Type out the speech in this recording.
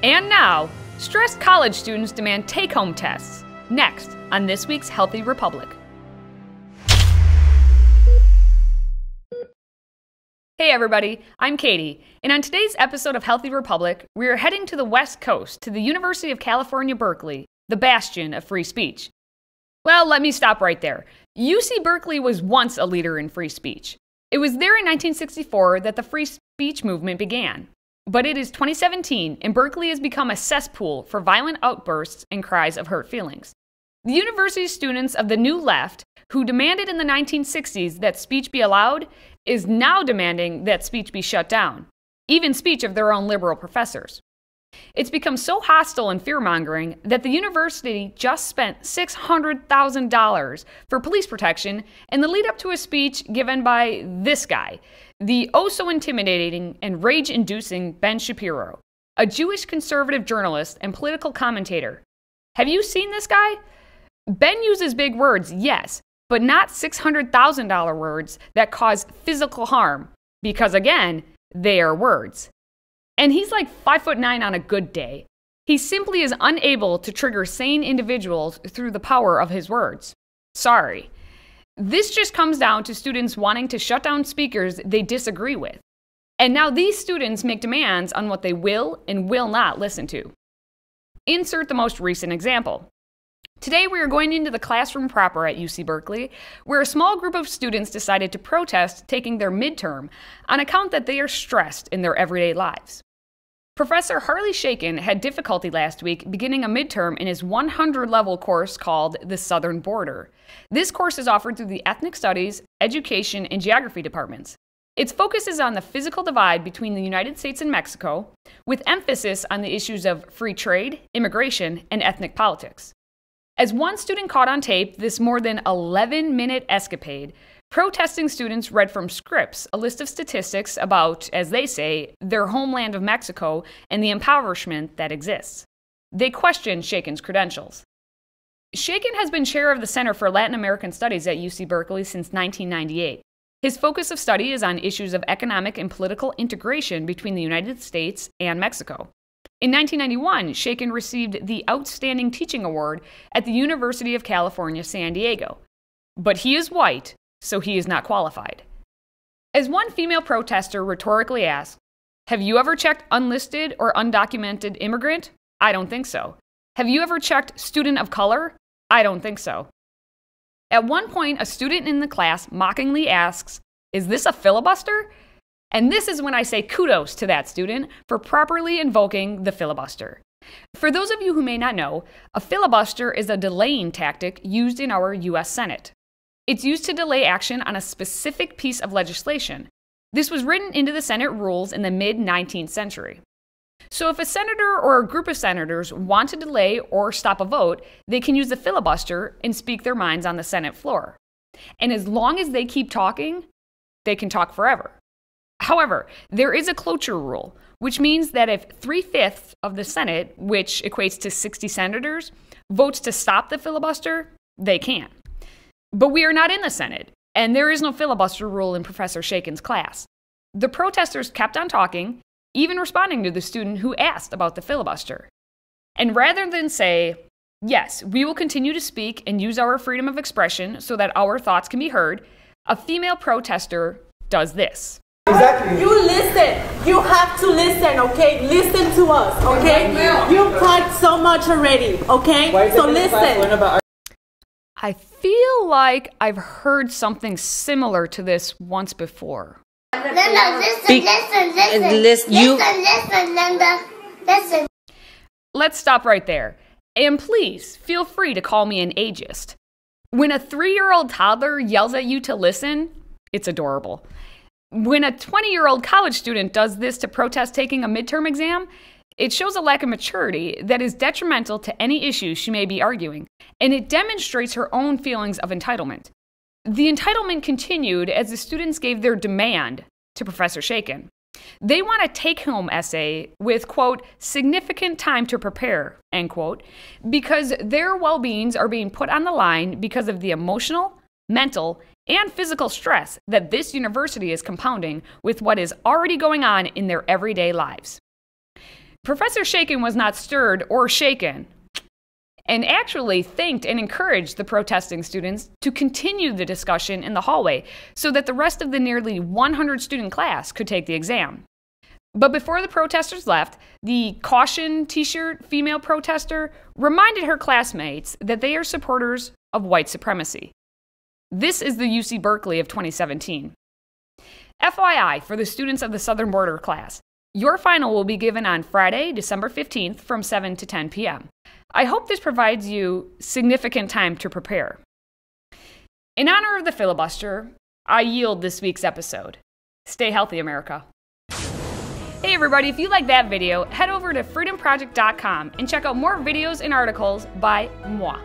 And now, stressed college students demand take-home tests. Next on this week's Healthy Republic. Hey everybody, I'm Katie, and on today's episode of Healthy Republic, we are heading to the West Coast to the University of California, Berkeley, the bastion of free speech. Well, let me stop right there. UC-Berkeley was once a leader in free speech. It was there in 1964 that the free speech movement began. But it is 2017, and Berkeley has become a cesspool for violent outbursts and cries of hurt feelings. The university students of the New Left, who demanded in the 1960s that speech be allowed, is now demanding that speech be shut down, even speech of their own liberal professors. It's become so hostile and fear-mongering that the university just spent $600,000 for police protection in the lead-up to a speech given by this guy, the oh-so-intimidating and rage-inducing Ben Shapiro, a Jewish conservative journalist and political commentator. Have you seen this guy? Ben uses big words, yes, but not $600,000 words that cause physical harm, because again, they are words. And he's like 5'9" on a good day. He simply is unable to trigger sane individuals through the power of his words. Sorry. This just comes down to students wanting to shut down speakers they disagree with. And now these students make demands on what they will and will not listen to. Insert the most recent example. Today we are going into the classroom proper at UC-Berkeley, where a small group of students decided to protest taking their midterm on account that they are stressed in their everyday lives. Professor Harley Shaken had difficulty last week beginning a midterm in his 100-level course called The Southern Border. This course is offered through the Ethnic Studies, Education, and Geography departments. Its focus is on the physical divide between the United States and Mexico, with emphasis on the issues of free trade, immigration, and ethnic politics. As one student caught on tape this more than 11-minute escapade, protesting students read from scripts a list of statistics about, as they say, their homeland of Mexico and the impoverishment that exists. They questioned Shaken's credentials. Shaken has been chair of the Center for Latin American Studies at UC-Berkeley since 1998. His focus of study is on issues of economic and political integration between the United States and Mexico. In 1991, Shaken received the Outstanding Teaching Award at the University of California, San Diego. But he is white, so he is not qualified. As one female protester rhetorically asked, "Have you ever checked unlisted or undocumented immigrant? I don't think so. Have you ever checked student of color? I don't think so." At one point, a student in the class mockingly asks, "Is this a filibuster?" And this is when I say kudos to that student for properly invoking the filibuster. For those of you who may not know, a filibuster is a delaying tactic used in our U.S. Senate. It's used to delay action on a specific piece of legislation. This was written into the Senate rules in the mid-19th century. So if a senator or a group of senators want to delay or stop a vote, they can use the filibuster and speak their minds on the Senate floor. And as long as they keep talking, they can talk forever. However, there is a cloture rule, which means that if 3/5 of the Senate, which equates to 60 senators, votes to stop the filibuster, they can. But we are not in the Senate, and there is no filibuster rule in Professor Shaken's class. The protesters kept on talking, even responding to the student who asked about the filibuster. And rather than say, "Yes, we will continue to speak and use our freedom of expression so that our thoughts can be heard," a female protester does this. Exactly. You listen. You have to listen, okay? Listen to us, okay? You talked so much already, okay? So listen. I feel like I've heard something similar to this once before. Linda, listen. Let's stop right there. And please, feel free to call me an ageist. When a 3-year-old toddler yells at you to listen, it's adorable. When a 20-year-old college student does this to protest taking a midterm exam, it shows a lack of maturity that is detrimental to any issues she may be arguing, and it demonstrates her own feelings of entitlement. The entitlement continued as the students gave their demand to Professor Shaken. They want a take-home essay with, quote, significant time to prepare, end quote, because their well-beings are being put on the line because of the emotional, mental, and physical stress that this university is compounding with what is already going on in their everyday lives. Professor Shaken was not stirred or shaken, and actually thanked and encouraged the protesting students to continue the discussion in the hallway so that the rest of the nearly 100-student class could take the exam. But before the protesters left, the caution t-shirt female protester reminded her classmates that they are supporters of white supremacy. This is the UC-Berkeley of 2017. FYI, for the students of the Southern Border class, your final will be given on Friday, December 15th from 7 to 10 p.m. I hope this provides you significant time to prepare. In honor of the filibuster, I yield this week's episode. Stay healthy, America. Hey everybody, if you like that video, head over to FreedomProject.com and check out more videos and articles by moi.